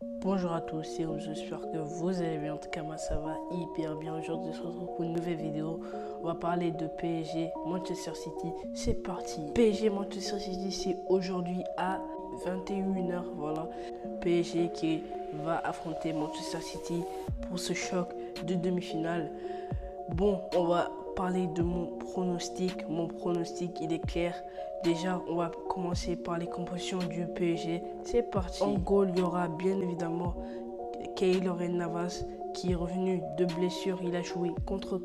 Bonjour à tous et j'espère que vous allez bien. En tout cas, moi ça va hyper bien. Aujourd'hui, on se retrouve pour une nouvelle vidéo. On va parler de PSG Manchester City. C'est parti. PSG Manchester City, c'est aujourd'hui à 21h. Voilà. PSG qui va affronter Manchester City pour ce choc de demi-finale. Bon, on va parler de mon pronostic. Mon pronostic, il est clair. Déjà, on va commencer par les compositions du PSG. C'est parti. En goal, il y aura bien évidemment Keylor Navas qui est revenu de blessure. Il a joué contre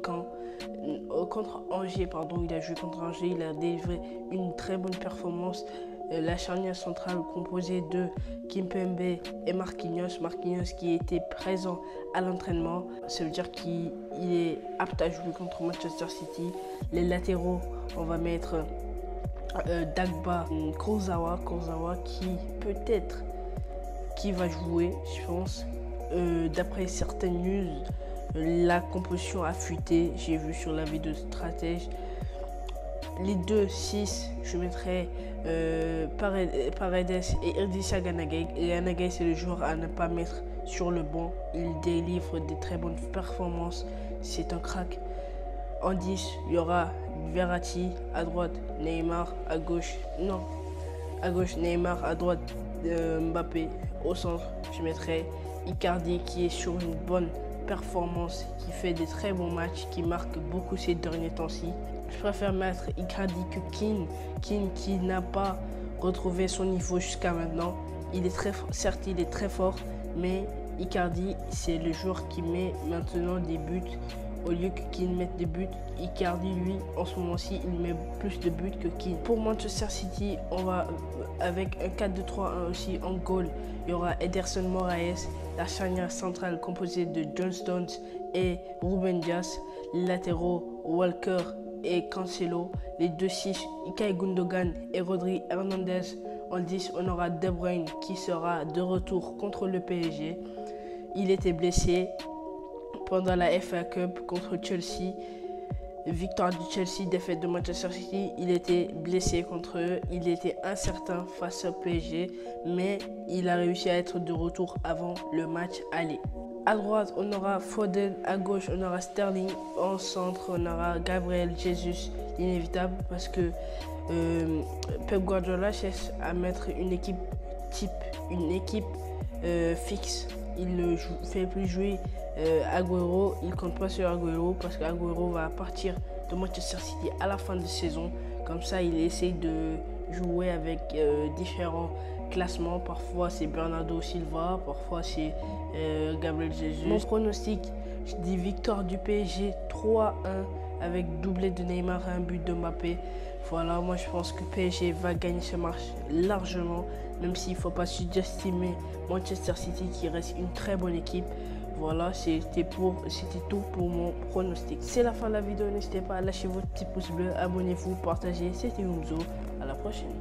Angers, pardon. Il a joué contre Angers. Il a délivré une très bonne performance. La charnière centrale composée de Kimpembe et Marquinhos. Marquinhos qui était présent à l'entraînement. Ça veut dire qu'il est apte à jouer contre Manchester City. Les latéraux, on va mettre Dagba, Kurzawa qui va jouer, je pense. D'après certaines news, la composition a fuité. J'ai vu sur la vidéo stratège. Les 2-6, je mettrai Paredes et Idrissa Gana Gueye. Gana Gueye, c'est le joueur à ne pas mettre sur le banc. Il délivre des très bonnes performances. C'est un crack. En 10, il y aura Verratti à droite, Neymar à gauche. Non, à gauche Neymar, à droite Mbappé. Au centre, je mettrai Icardi qui est sur une bonne performance, qui fait des très bons matchs, qui marque beaucoup ces derniers temps-ci. Je préfère mettre Icardi que Kean qui n'a pas retrouvé son niveau jusqu'à maintenant. Il est très fort, certes il est très fort, mais Icardi c'est le joueur qui met maintenant des buts au lieu que Kean mette des buts. Icardi lui en ce moment-ci il met plus de buts que Kean. Pour Manchester City, on va avec un 4-2-3-1 aussi en goal. Il y aura Ederson Moraes, la charnière centrale composée de John Stones et Ruben Dias, les latéraux Walker et Cancelo, les 2-6 Ilkay Gundogan et Rodri Hernandez. En 10, on aura De Bruyne qui sera de retour contre le PSG. Il était blessé pendant la FA Cup contre Chelsea. Victoire du Chelsea, défaite de Manchester City. Il était blessé contre eux. Il était incertain face au PSG, mais il a réussi à être de retour avant le match aller. À droite, on aura Foden. À gauche, on aura Sterling. En centre, on aura Gabriel Jesus, inévitable, parce que Pep Guardiola cherche à mettre une équipe type, une équipe fixe. Il ne fait plus jouer Agüero. Il compte pas sur Agüero parce qu'Agüero va partir de Manchester City à la fin de saison. Comme ça, il essaye de jouer avec différents classements. Parfois, c'est Bernardo Silva, parfois, c'est Gabriel Jesus. Mon pronostic, je dis victoire du PSG 3-1 avec doublé de Neymar et un but de Mbappé. Voilà, moi je pense que PSG va gagner ce match largement, même s'il ne faut pas sous-estimer Manchester City qui reste une très bonne équipe. Voilà, c'était tout pour mon pronostic. C'est la fin de la vidéo, n'hésitez pas à lâcher votre petit pouce bleu, abonnez-vous, partagez. C'était Unzo, à la prochaine.